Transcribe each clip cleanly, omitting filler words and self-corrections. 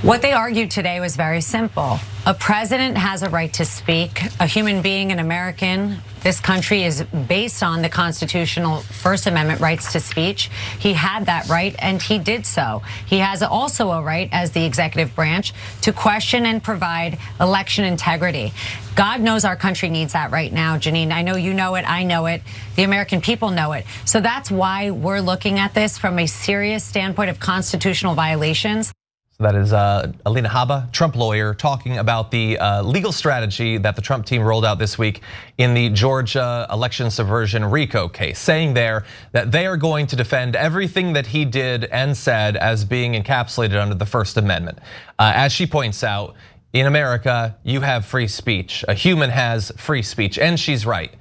What they argued today was very simple. A president has a right to speak. A human being, an American, this country is based on the constitutional First Amendment rights to speech. He had that right, and he did so. He has also a right as the executive branch to question and provide election integrity. God knows our country needs that right now, Janine. I know you know it. I know it. The American people know it. So that's why we're looking at this from a serious standpoint of constitutional violations. That is Alina Habba, Trump lawyer, talking about the legal strategy that the Trump team rolled out this week in the Georgia election subversion RICO case, saying there that they are going to defend everything that he did and said as being encapsulated under the First Amendment. As she points out, in America, you have free speech. A human has free speech, and she's right.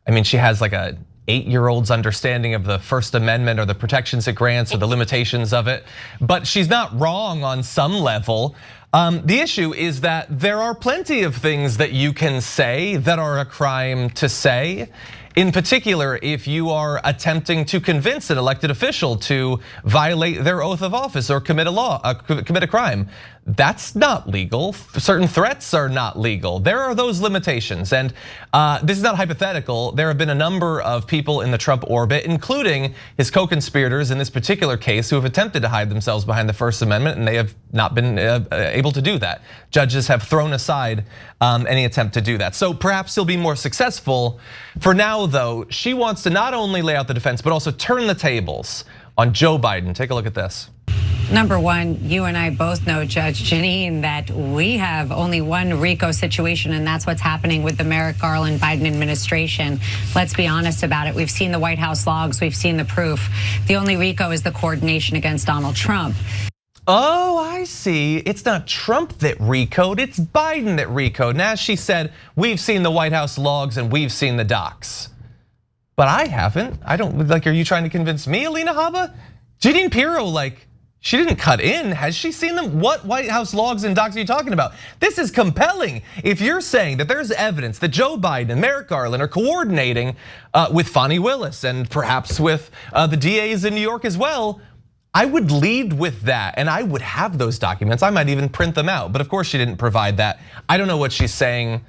I mean, she has like a 8-year-old's understanding of the First Amendment or the protections it grants or the limitations of it, but she's not wrong on some level. The issue is that there are plenty of things that you can say that are a crime to say. In particular, if you are attempting to convince an elected official to violate their oath of office or commit a crime, that's not legal. Certain threats are not legal. There are those limitations, and this is not hypothetical. There have been a number of people in the Trump orbit, including his co-conspirators in this particular case, who have attempted to hide themselves behind the First Amendment, and they have not been able to do that. Judges have thrown aside any attempt to do that. So perhaps he'll be more successful. For now, though, she wants to not only lay out the defense, but also turn the tables on Joe Biden. Take a look at this. Number one, you and I both know, Judge Janine, that we have only one RICO situation, and that's what's happening with the Merrick Garland Biden administration. Let's be honest about it. We've seen the White House logs. We've seen the proof. The only RICO is the coordination against Donald Trump. Oh, I see. It's not Trump that RICO'd, it's Biden that RICO'd. And as she said, we've seen the White House logs and we've seen the docs. But I haven't. I don't, like, are you trying to convince me, Alina Habba? Jeanine Pirro, like, she didn't cut in. Has she seen them? What White House logs and docs are you talking about? This is compelling. If you're saying that there's evidence that Joe Biden and Merrick Garland are coordinating with Fani Willis and perhaps with the DAs in New York as well, I would lead with that, and I would have those documents. I might even print them out, but of course she didn't provide that. I don't know what she's saying.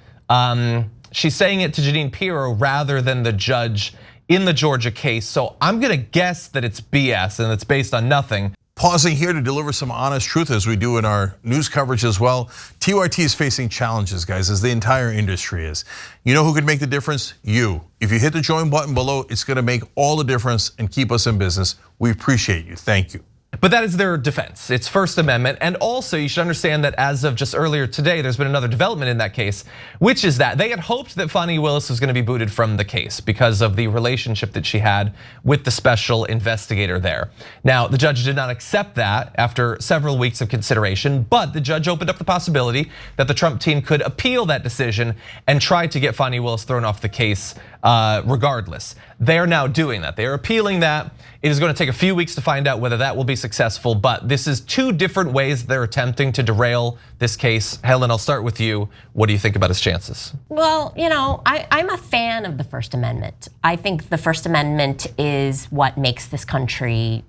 She's saying it to Jeanine Pirro rather than the judge in the Georgia case, so I'm gonna guess that it's BS and it's based on nothing. Pausing here to deliver some honest truth as we do in our news coverage as well. TYT is facing challenges, guys, as the entire industry is. You know who could make the difference? You. If you hit the join button below, it's gonna make all the difference and keep us in business. We appreciate you, thank you. But that is their defense. It's First Amendment. And also you should understand that as of just earlier today, there's been another development in that case, which is that they had hoped that Fani Willis was gonna be booted from the case because of the relationship that she had with the special investigator there. Now, the judge did not accept that after several weeks of consideration, but the judge opened up the possibility that the Trump team could appeal that decision and try to get Fani Willis thrown off the case regardless. They're now doing that. They're appealing that. It is going to take a few weeks to find out whether that will be successful, but this is two different ways they're attempting to derail this case. Helen, I'll start with you. What do you think about his chances? Well, you know, I'm a fan of the First Amendment. I think the First Amendment is what makes this country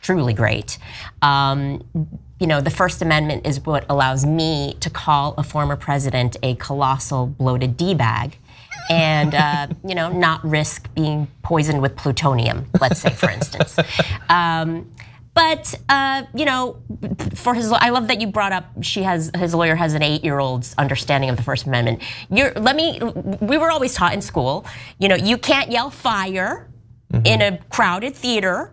truly great. You know, the First Amendment is what allows me to call a former president a colossal bloated D-bag and you know, not risk being poisoned with plutonium, let's say, for instance. But you know, for his, I love that you brought up his lawyer has an 8-year-old's understanding of the First Amendment. We were always taught in school, you know, you can't yell fire in a crowded theater.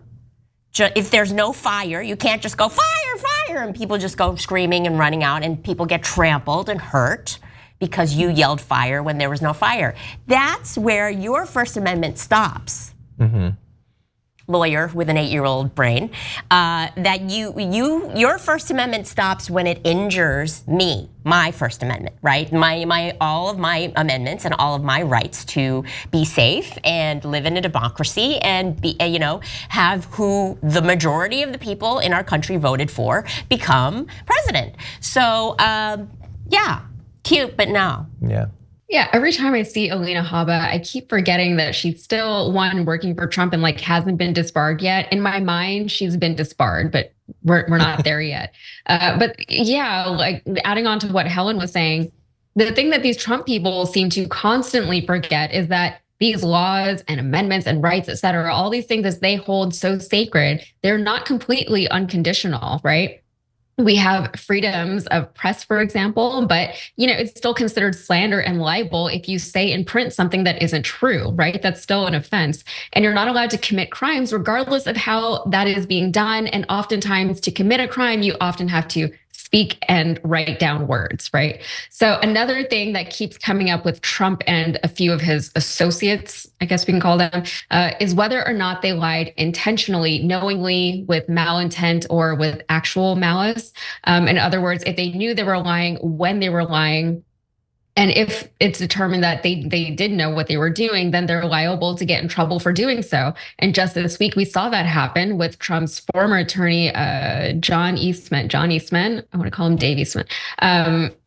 If there's no fire, you can't just go fire, fire, and people just go screaming and running out, and people get trampled and hurt because you yelled fire when there was no fire. That's where your First Amendment stops. Lawyer with an 8-year-old brain, that your First Amendment stops when it injures me, my First Amendment, right? All of my amendments and all of my rights to be safe and live in a democracy and be, you know, have who the majority of the people in our country voted for become president. So yeah, cute, but no. Yeah, every time I see Alina Habba, I keep forgetting that she's still working for Trump and like hasn't been disbarred yet. In my mind, she's been disbarred, but we're not there yet. But yeah, like adding on to what Helen was saying, the thing that these Trump people seem to constantly forget is that these laws and amendments and rights, et cetera, all these things that they hold so sacred, they're not completely unconditional, right? We have freedoms of press, for example, but it's still considered slander and libel if you say in print something that isn't true, right? That's still an offense. And you're not allowed to commit crimes regardless of how that is being done. And oftentimes to commit a crime, you often have to speak and write down words, right? So another thing that keeps coming up with Trump and a few of his associates, I guess we can call them, is whether or not they lied intentionally, knowingly, with malintent, or with actual malice. In other words, if they knew they were lying, when they were lying, and if it's determined that they did know what they were doing, then they're liable to get in trouble for doing so. And just this week, we saw that happen with Trump's former attorney, John Eastman. I want to call him Dave Eastman.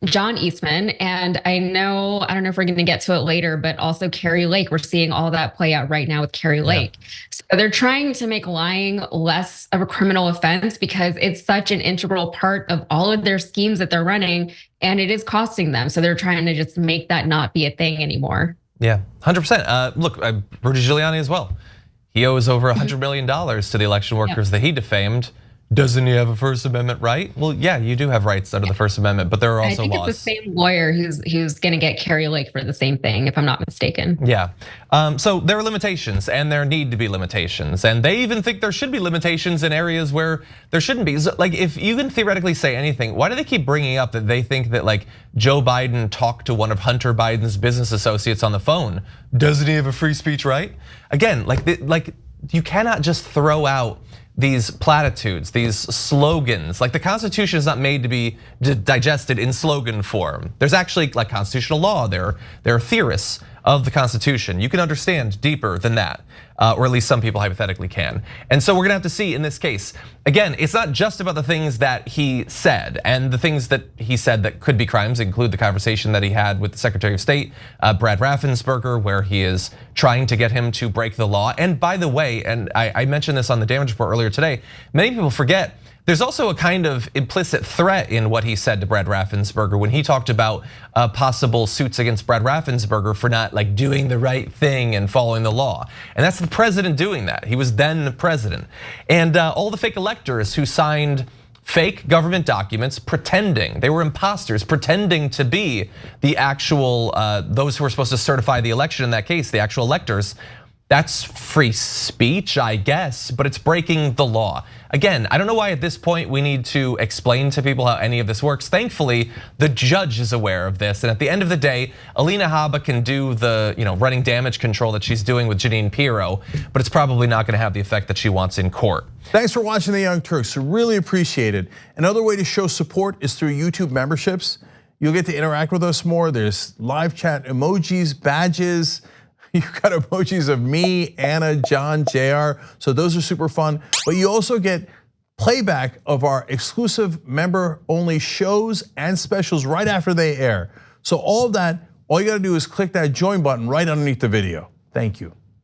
John Eastman. And I don't know if we're going to get to it later, but also Carrie Lake. We're seeing all that play out right now with Carrie Lake. So they're trying to make lying less of a criminal offense because it's such an integral part of all of their schemes that they're running. And it is costing them. So they're trying to just make that not be a thing anymore. Yeah, 100%. Look, Rudy Giuliani as well. He owes over $100 million to the election workers that he defamed. Doesn't he have a First Amendment right? Well, yeah, you do have rights under the First Amendment, but there are also laws. I think it's the same lawyer who's going to get Carrie Lake for the same thing, if I'm not mistaken. Yeah, so there are limitations, and there need to be limitations, and they even think there should be limitations in areas where there shouldn't be. So, like, if you can theoretically say anything, why do they keep bringing up that they think that like Joe Biden talked to one of Hunter Biden's business associates on the phone? Doesn't he have a free speech right? Again, like you cannot just throw out these platitudes, these slogans. Like the Constitution is not made to be digested in slogan form. There's actually like constitutional law. There are theorists of the Constitution. You can understand deeper than that, or at least some people hypothetically can. And so we're gonna have to see in this case. Again, it's not just about the things that he said, and the things that he said that could be crimes include the conversation that he had with the Secretary of State, Brad Raffensperger, where he is trying to get him to break the law. And by the way, and I mentioned this on the Damage Report earlier today, many people forget, there's also a kind of implicit threat in what he said to Brad Raffensperger when he talked about possible suits against Brad Raffensperger for not like doing the right thing and following the law. And that's the president doing that. He was then the president. And all the fake electors who signed fake government documents pretending, they were imposters, pretending to be the actual, those who were supposed to certify the election in that case, the actual electors. That's free speech, I guess, but it's breaking the law. Again, I don't know why at this point we need to explain to people how any of this works. Thankfully, the judge is aware of this, and at the end of the day, Alina Habba can do the running damage control that she's doing with Jeanine Pirro, but it's probably not gonna have the effect that she wants in court. Thanks for watching The Young Turks, really appreciate it. Another way to show support is through YouTube memberships. You'll get to interact with us more. There's live chat emojis, badges. You've got emojis of me, Anna, John, JR, so those are super fun. But you also get playback of our exclusive member-only shows and specials right after they air. So all of that, all you gotta do is click that join button right underneath the video. Thank you.